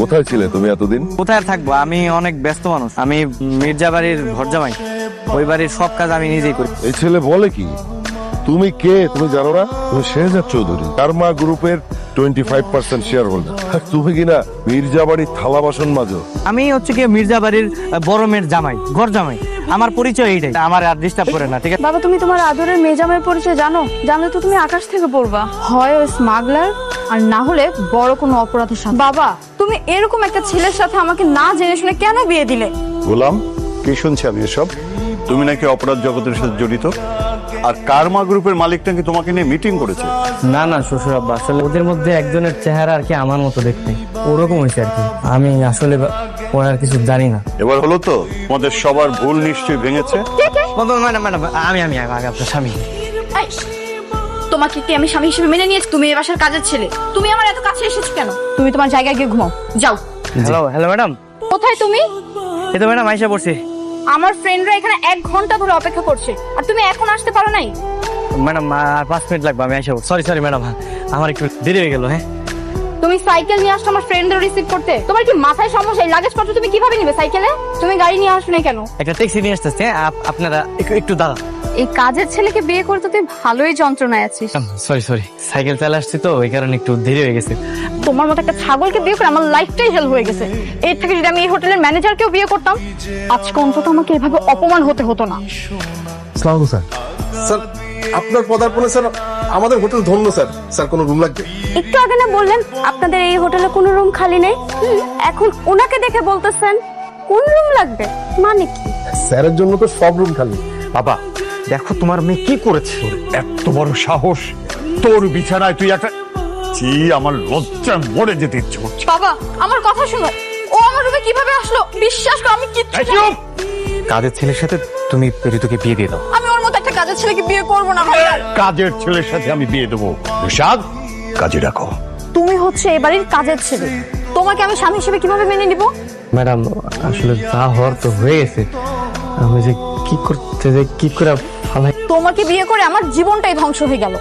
কোথায় ছিলে তুমি এতদিন? কোথায় আর থাকবো, আমি অনেক ব্যস্ত মানুষ। আমি মির্জা বাড়ির ঘর জামাই, ওই বাড়ির সব কাজ আমি নিজেই করি। এই ছেলে বলে কি? তুমি কে তুমি জানো না? তুমি শেহজাদ চৌধুরী, কারমা গ্রুপের 25% শেয়ার হোল্ডার। তুমি কিনা মির্জা বাড়ির থালা বাসন মাজো। আমি হচ্ছে কি মির্জা বাড়ির বড় মেয়ের জামাই, ঘর জামাই। আমার পরিচয় এইটাই, আমার আর ডিস্টার্ব করে না, ঠিক আছে? বাবা, তুমি তোমার আদরের মেজামের পরিচয় জানো? জানলে তো তুমি আকাশ থেকে পড়বা। হয় ওই স্মাগলার, আর না হলে বড় কোনো অপরাধের সাথে। বাবা, তুমি এরকম একটা ছেলের সাথে আমাকে না জেনে শুনে কেন বিয়ে দিলে? গোলাম, কি শুনছি আমি এসব? তুমি নাকি অপরাধ জগতের সাথে জড়িত, আর কারমা গ্রুপের মালিক নাকি তোমাকে নিয়ে মিটিং করেছে। না না শ্বশুর আব্বা, আসলে ওদের মধ্যে একজনের চেহারা আর কি আমার মতো দেখতে, ওরকম হয়েছে আর কি। আমি আসলে ওর আর কিছু জানি না। এবার হলো তো, তোমাদের সবার ভুল নিশ্চয়ই ভেঙেছে। ম্যাডাম, আমি আগে আপনার স্বামী। এই, তোমাকে কি আমি স্বামী হিসেবে মেনে নিয়েছি? তুমি এই বাসার কাজের ছেলে, তুমি আমার এত কাছে এসেছো কেন? তুমি তোমার জায়গায় গিয়ে ঘুমাও, যাও। Hello madam. কোথায় তুমি? এই তো ম্যাডাম আইসা পড়ছি। আমার ফ্রেন্ডরা এখানে 1 ঘন্টা ধরে অপেক্ষা করছে, আর তুমি এখন আসতে পারো নাই? ম্যাডাম আর 5 মিনিট লাগবে, আমি আইসা পড়ছি। সরি ম্যাডাম, আমার একটু দেরি হয়ে গেল। হ্যাঁ, তুমি সাইকেল নিয়ে আসছো আমার ফ্রেন্ডদের রিসিভ করতে? তোমার কি মাথায় সমস্যা? এই লাগেজ পত্র তুমি কিভাবে নিবে সাইকেলে? তুমি গাড়ি নিয়ে আসো না কেন? একটা ট্যাক্সি নিয়ে আসতেছে। আপনারা একটু দাঁড়ান। এই কাজের ছেলেকে বিয়ে করতে তুই ভালোই যন্ত্রণায় আছিস। সরি, সাইকেল চালা আসছি তো, ওই কারণে একটু দেরি হয়ে গেছে। তোমার মতো একটা ছাগলকে বিয়ে করে আমার লাইফটাই হেল হয়ে গেছে। এর থেকে যদি আমি এই হোটেলের ম্যানেজারকেও বিয়ে করতাম, আজকে অন্তত আমাকে এভাবে অপমান হতে হতো না। আসসালামু আলাইকুম স্যার। স্যার, আপনার পদার্পণে স্যার আমাদের হোটেল ধন্য স্যার। স্যার, কোনো রুম লাগবে? একটু আগে না বললেন আপনাদের এই হোটেলে কোনো রুম খালি নেই? এখন ওনাকে দেখে বলতেছেন কোন রুম লাগবে, মানে কি? স্যারের জন্য তো সব রুম খালি। বাবা দেখো তোমার মেয়ে কি করেছে। এত বড় সাহস, তোর বিছানায় তুই একটা। ছি, আমার লজ্জা মরে যেতে ইচ্ছে করছে। বাবা, আমার কথা শুনো। ও আমার রুমে কিভাবে আসলো? বিশ্বাস করো আমি কিচ্ছু জানি না। কাজের ছেলের সাথে তুমি পেরিতোকে বিয়ে দিয়ে দাও। আমি ওর মতো একটা কাজের ছেলেকে বিয়ে করবো না ভাইয়া। কাজের ছেলের সাথে আমি বিয়ে দেবো। ঋষাদ, কাজে রাখো। তুমি হচ্ছে এই বাড়ির কাজের ছেলে, তোমাকে আমি স্বামী হিসেবে কিভাবে মেনে নিব? ম্যাডাম আসলে যা হওয়ার তো হয়ে গেছে, আমি যে কি করতে যে কি করে ফালাই। তোমাকে বিয়ে করে আমার জীবনটাই ধ্বংস হয়ে গেল।